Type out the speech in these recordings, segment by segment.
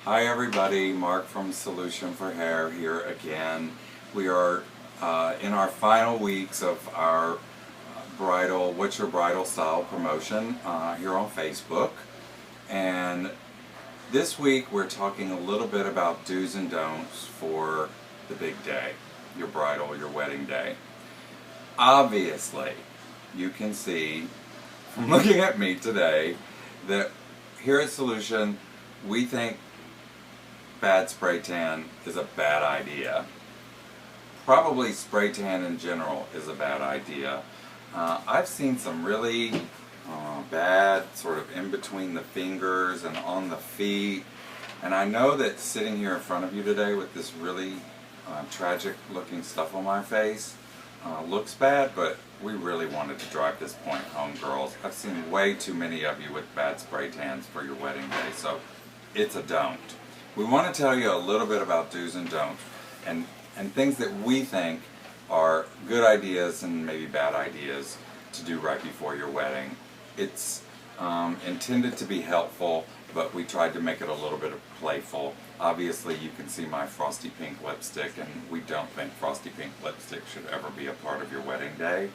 Hi everybody, Mark from Solution for Hair here again. We are in our final weeks of our bridal, What's Your Bridal Style promotion here on Facebook. And this week we're talking a little bit about do's and don'ts for the big day, your bridal, your wedding day. Obviously, you can see from looking at me today that here at Solution we think bad spray tan is a bad idea. Probably spray tan in general is a bad idea. I've seen some really bad sort of in between the fingers and on the feet, and I know that sitting here in front of you today with this really tragic looking stuff on my face looks bad, but we really wanted to drive this point home, girls. I've seen way too many of you with bad spray tans for your wedding day, so it's a don't. We want to tell you a little bit about do's and don'ts and things that we think are good ideas and maybe bad ideas to do right before your wedding. It's intended to be helpful, but we tried to make it a little bit of playful. Obviously you can see my frosty pink lipstick, and we don't think frosty pink lipstick should ever be a part of your wedding day.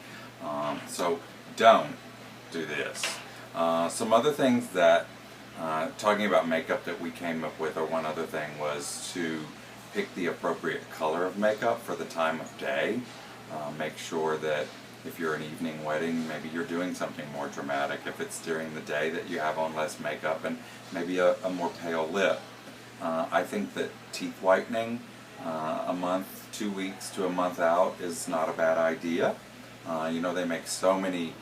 So don't do this. Some other things that talking about makeup that we came up with, or one other thing, was to pick the appropriate color of makeup for the time of day. Make sure that if you're an evening wedding, maybe you're doing something more dramatic. If it's during the day, that you have on less makeup and maybe a more pale lip. I think that teeth whitening a month, 2 weeks to a month out is not a bad idea. You know, they make so many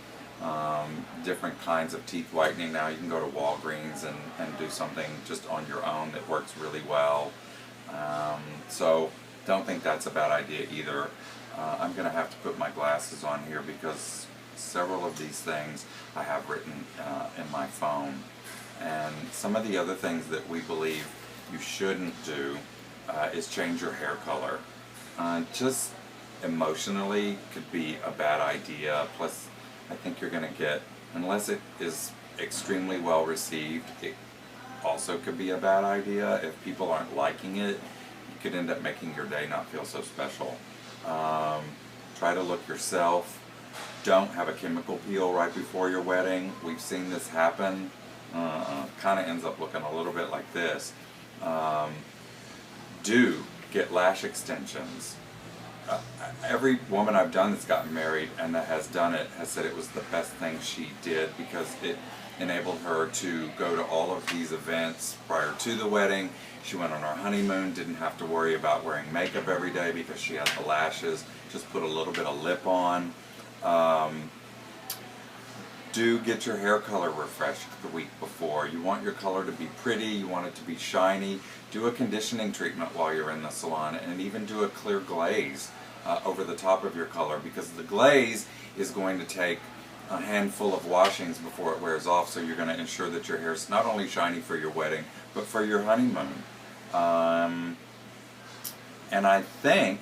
different kinds of teeth whitening now. You can go to Walgreens and do something just on your own that works really well. So don't think that's a bad idea either. I'm going to have to put my glasses on here because several of these things I have written in my phone. And some of the other things that we believe you shouldn't do is change your hair color. Just emotionally could be a bad idea. Plus, I think you're going to get, unless it is extremely well received, it also could be a bad idea. If people aren't liking it, you could end up making your day not feel so special. Try to look yourself. Don't have a chemical peel right before your wedding. We've seen this happen. Kind of ends up looking a little bit like this. Do get lash extensions. Every woman I've done that's gotten married and that has done it has said it was the best thing she did, because it enabled her to go to all of these events prior to the wedding. She went on her honeymoon, didn't have to worry about wearing makeup every day because she had the lashes. Just put a little bit of lip on. Do get your hair color refreshed the week before. You want your color to be pretty, you want it to be shiny. Do a conditioning treatment while you're in the salon, and even do a clear glaze over the top of your color, because the glaze is going to take a handful of washings before it wears off, so you're going to ensure that your hair is not only shiny for your wedding, but for your honeymoon. And I think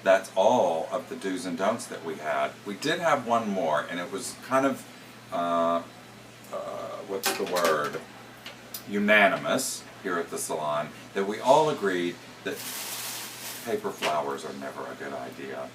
that's all of the do's and don'ts that we had. We did have one more, and it was kind of, what's the word, unanimous here at the salon, that we all agreed that paper flowers are never a good idea.